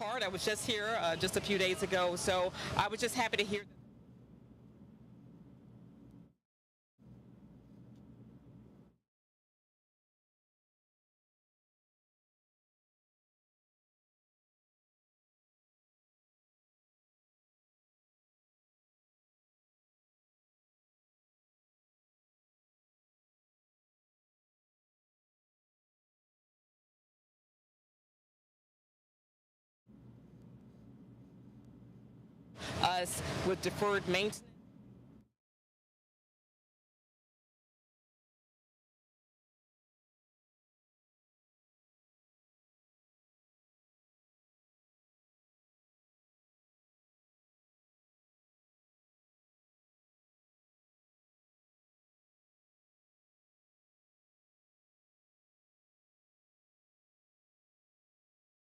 part. I was just here just a few days ago, so I was just happy to hear. Us with deferred maintenance.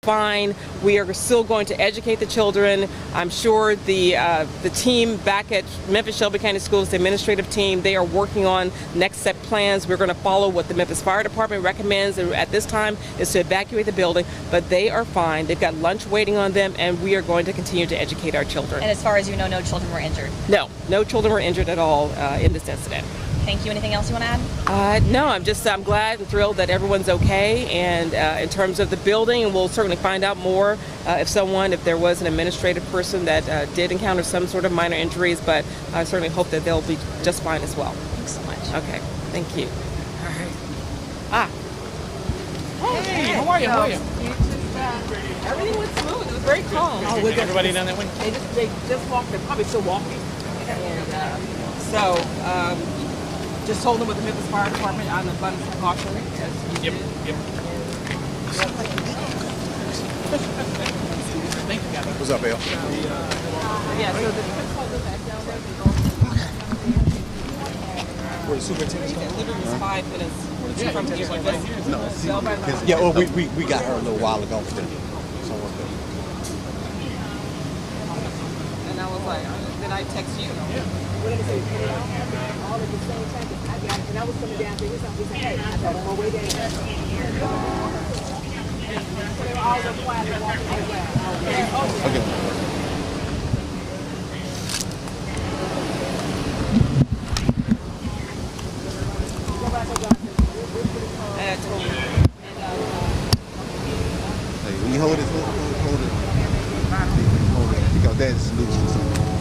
Fine. We are still going to educate the children. I'm sure the team back at Memphis Shelby County Schools, the administrative team, they are working on next step plans. We're going to follow what the Memphis Fire Department recommends at this time is to evacuate the building, but they are fine. They've got lunch waiting on them, and we are going to continue to educate our children. And as far as you know, no children were injured? No children were injured at all in this incident. Thank you. Anything else you want to add? No, I'm glad and thrilled that everyone's okay. And in terms of the building, we'll certainly find out more if there was an administrative person that did encounter some sort of minor injuries, but I certainly hope that they'll be just fine as well. Thanks so much. Okay, thank you. Hey, how are you? How are you? Everything went smooth. It was very calm. Oh, with everybody down that way? They just walked. They're probably still walking. And just told them with the Memphis Fire Department on the abundance of caution. Yep. Thank you, Gabby. What's up, Al? Yeah, so the principal was back down there. Where the superintendent's going? Literally just 5 minutes from here. No, yeah, well, we got her a little while ago. And I was like, then I text you. What did I say? Put it all at the same time. I got it. And I was coming down there. He said, hey, I thought on my way down. So they were all so quiet and walking away. Okay. Hey, when you hold it. Because that's solution.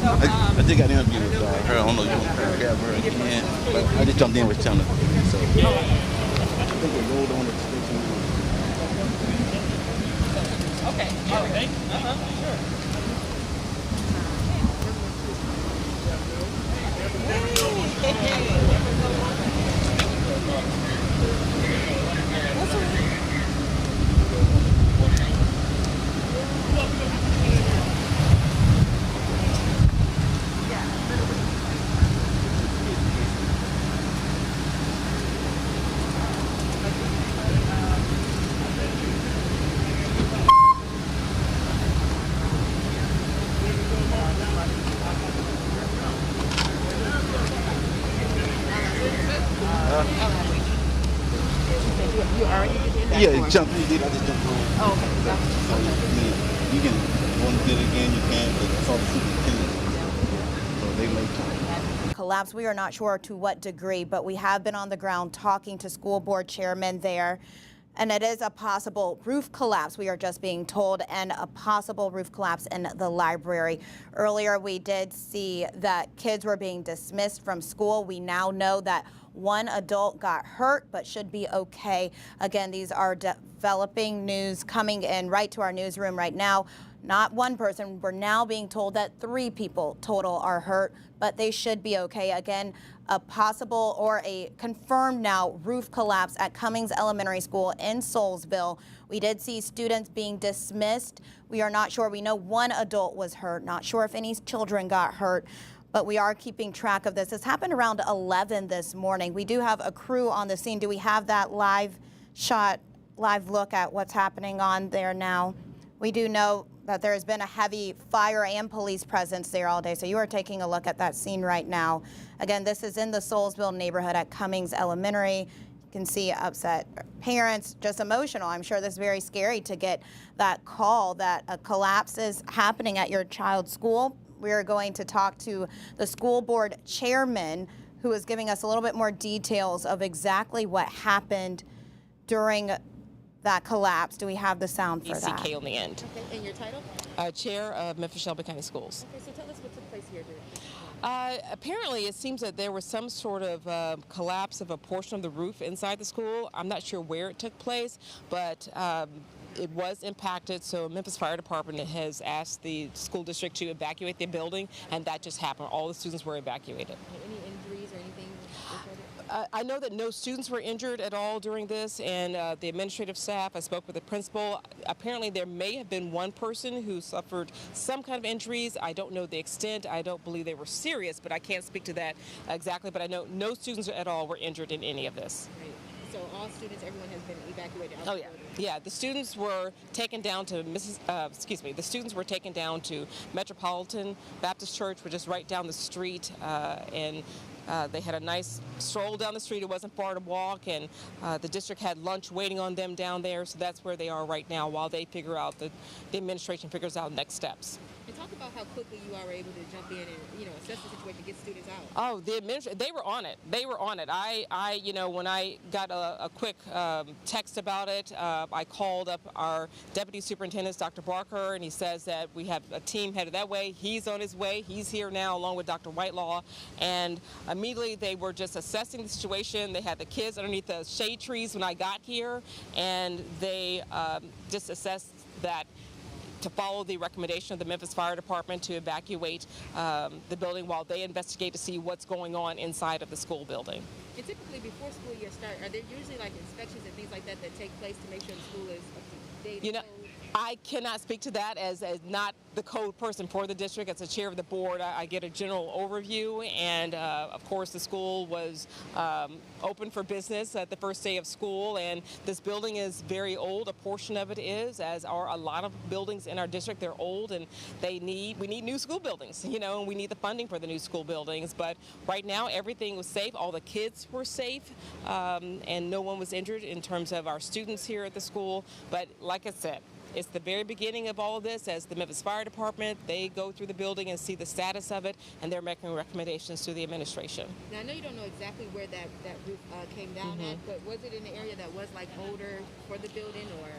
I just got an interview with her. I don't know if you want to grab her again, but I just jumped in with China. So I think they rolled on the station. Okay. All right. Sure. Yeah, jump. You did. I just jumped on. Oh, okay. So you can want to get it again. You can, but it's all the superintendent. So they make time. Collapse. We are not sure to what degree, but we have been on the ground talking to school board chairmen there. And it is a possible roof collapse, we are just being told, and a possible roof collapse in the library. Earlier, we did see that kids were being dismissed from school. We now know that one adult got hurt but should be okay. Again, these are developing news coming in right to our newsroom right now. Not one person. We're now being told that 3 people total are hurt, but they should be okay. Again, a possible or a confirmed now roof collapse at Cummings Elementary School in Soulsville. We did see students being dismissed. We are not sure. We know one adult was hurt. Not sure if any children got hurt, but we are keeping track of this. This happened around 11 this morning. We do have a crew on the scene. Do we have that live shot, live look at what's happening on there now? We do know that there has been a heavy fire and police presence there all day. So you are taking a look at that scene right now. Again, this is in the Soulsville neighborhood at Cummings Elementary. can see upset parents, just emotional. I'm sure this is very scary to get that call that a collapse is happening at your child's school. We are going to talk to the school board chairman, who is giving us a little bit more details of exactly what happened during that collapse. Do we have the sound for that? ECK on the end. Okay, and your title? Chair of Memphis Shelby County Schools. Okay, so tell us what took place here during this. Apparently, it seems that there was some sort of collapse of a portion of the roof inside the school. I'm not sure where it took place, but it was impacted. So Memphis Fire Department has asked the school district to evacuate the building, and that just happened. All the students were evacuated. Any injuries or anything reported? I know that no students were injured at all during this, and the administrative staff, I spoke with the principal. Apparently there may have been one person who suffered some kind of injuries. I don't know the extent. I don't believe they were serious, but I can't speak to that exactly. But I know no students at all were injured in any of this. Right. So all students, everyone has been evacuated out Oh of the yeah, building? yeah. The students were taken down to The students were taken down to Metropolitan Baptist Church, which is right down the street, and they had a nice stroll down the street. It wasn't far to walk, and the district had lunch waiting on them down there. So that's where they are right now, while they figure out the administration figures out next steps. And talk about how quickly you are able to jump in and assess the situation, get students out. Oh, the administration, they were on it. They were on it. When I got a quick text about it, I called up our deputy superintendent, Dr. Barker, and he says that we have a team headed that way. He's on his way. He's here now along with Dr. Whitelaw. And immediately they were just assessing the situation. They had the kids underneath the shade trees when I got here, and they just assessed that to follow the recommendation of the Memphis Fire Department to evacuate the building while they investigate to see what's going on inside of the school building. And typically before school year starts, are there usually like inspections and things like that that take place to make sure the school is up to date? You know, I cannot speak to that as not the code person for the district. As the chair of the board, I get a general overview, and of course the school was open for business at the first day of school, and this building is very old. A portion of it is, as are a lot of buildings in our district. They're old, and we need new school buildings, and we need the funding for the new school buildings. But right now everything was safe. All the kids were safe, and no one was injured in terms of our students here at the school. But like I said, it's the very beginning of all of this. As the Memphis Fire Department, they go through the building and see the status of it, and they're making recommendations to the administration. Now, I know you don't know exactly where that roof came down at, but was it in the area that was like older for the building, or?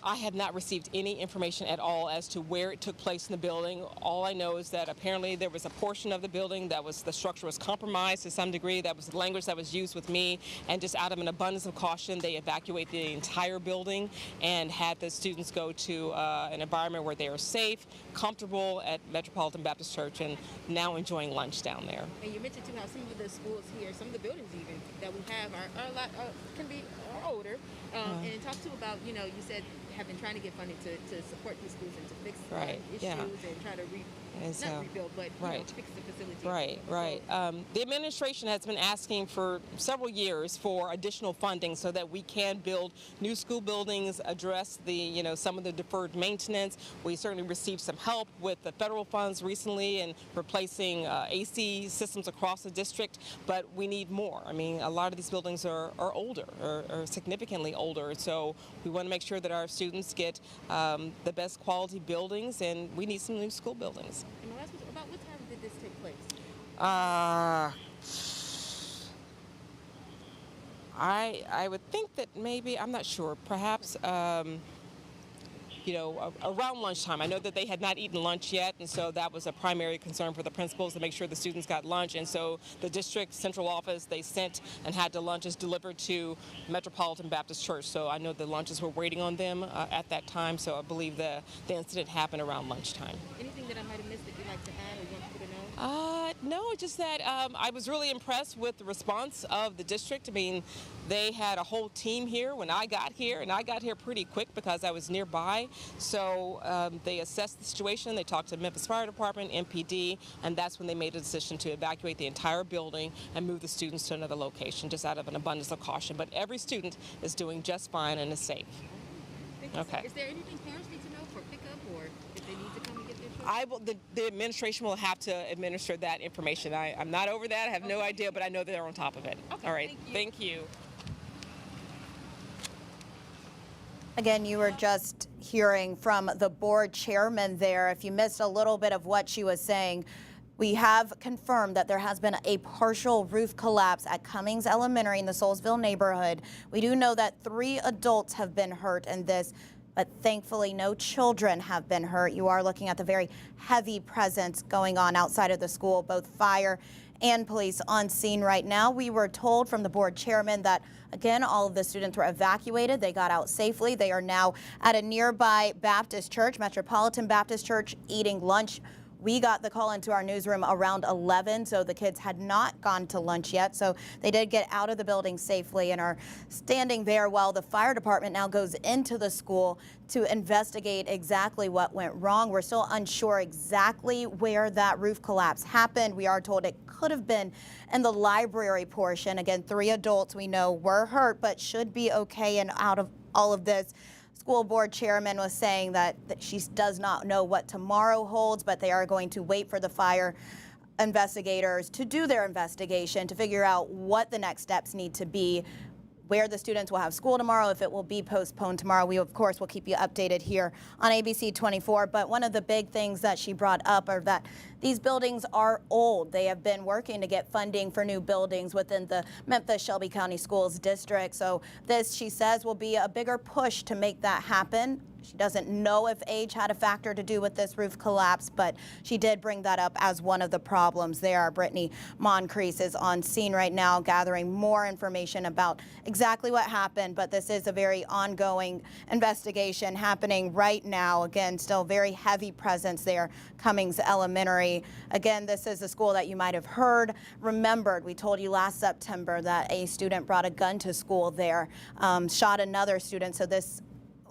I have not received any information at all as to where it took place in the building. All I know is that apparently there was a portion of the building the structure was compromised to some degree. That was the language that was used with me, and just out of an abundance of caution, they evacuated the entire building and had the students go to an environment where they are safe, comfortable at Metropolitan Baptist Church, and now enjoying lunch down there. And you mentioned too how some of the schools here, some of the buildings even that we have are a lot are older. And talk to about you said have been trying to get funding to support these schools and to fix issues and try to not rebuild, but fix the facility. Right. The administration has been asking for several years for additional funding so that we can build new school buildings, address the some of the deferred maintenance. We certainly received some help with the federal funds recently in replacing AC systems across the district, but we need more. I mean, a lot of these buildings are older, or significantly older, so we want to make sure that our students get the best quality buildings, and we need some new school buildings. And my last question, about what time did this take place? I would think that maybe, I'm not sure, perhaps around lunchtime. I know that they had not eaten lunch yet, and so that was a primary concern for the principals to make sure the students got lunch. And so the district central office, they sent and had the lunches delivered to Metropolitan Baptist Church. So I know the lunches were waiting on them at that time. So I believe the incident happened around lunchtime. Anything that I might have missed that you'd like to add or you want people to know? No, just that I was really impressed with the response of the district. I mean, they had a whole team here when I got here, and I got here pretty quick because I was nearby. So they assessed the situation. They talked to Memphis Fire Department, MPD, and that's when they made a decision to evacuate the entire building and move the students to another location, just out of an abundance of caution. But every student is doing just fine and is safe. Okay. Is there anything parents need to know for pickup, or if they need to come and get their children? The administration will have to administer that information. I'm not over that. I have no idea, but I know they're on top of it. Okay, All right. thank you. Thank you. Again, you were just hearing from the board chairman there. If you missed a little bit of what she was saying, we have confirmed that there has been a partial roof collapse at Cummings Elementary in the Soulsville neighborhood. We do know that 3 adults have been hurt in this, but thankfully no children have been hurt. You are looking at the very heavy presence going on outside of the school, both fire and police on scene right now. We were told from the board chairman that, again, all of the students were evacuated. They got out safely. They are now at a nearby Baptist church, Metropolitan Baptist Church, eating lunch. We got the call into our newsroom around 11, so the kids had not gone to lunch yet. So they did get out of the building safely and are standing there while the fire department now goes into the school to investigate exactly what went wrong. We're still unsure exactly where that roof collapse happened. We are told it could have been in the library portion. Again, 3 adults we know were hurt, but should be okay and out of all of this. School board chairman was saying that she does not know what tomorrow holds, but they are going to wait for the fire investigators to do their investigation to figure out what the next steps need to be, where the students will have school tomorrow, if it will be postponed tomorrow. We, of course, will keep you updated here on ABC 24. But one of the big things that she brought up are that these buildings are old. They have been working to get funding for new buildings within the Memphis Shelby County Schools district. So this, she says, will be a bigger push to make that happen. She doesn't know if age had a factor to do with this roof collapse, but she did bring that up as one of the problems there. Brittany Moncrief is on scene right now gathering more information about exactly what happened, but this is a very ongoing investigation happening right now. Again, still very heavy presence there, Cummings Elementary. Again, this is a school that you might have remembered. We told you last September that a student brought a gun to school there, shot another student. So this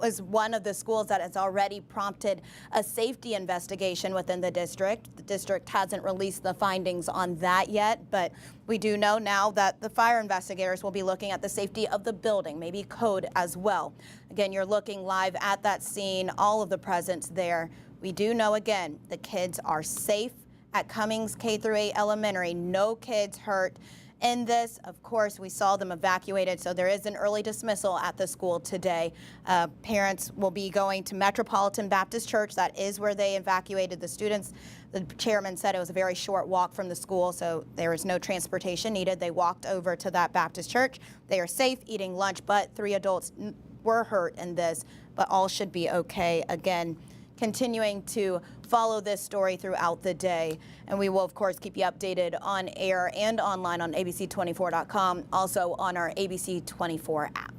was one of the schools that has already prompted a safety investigation within the district. The district hasn't released the findings on that yet, but we do know now that the fire investigators will be looking at the safety of the building, maybe code as well. Again, you're looking live at that scene, all of the presence there. We do know, again, the kids are safe at Cummings K-8 Elementary. No kids hurt in this. Of course, we saw them evacuated, so there is an early dismissal at the school today. Parents will be going to Metropolitan Baptist Church. That is where they evacuated the students. The chairman said it was a very short walk from the school, so there is no transportation needed. They walked over to that Baptist church. They are safe, eating lunch, but 3 adults were hurt in this, but all should be okay. Again, continuing to follow this story throughout the day. And we will, of course, keep you updated on air and online on abc24.com, also on our ABC 24 app.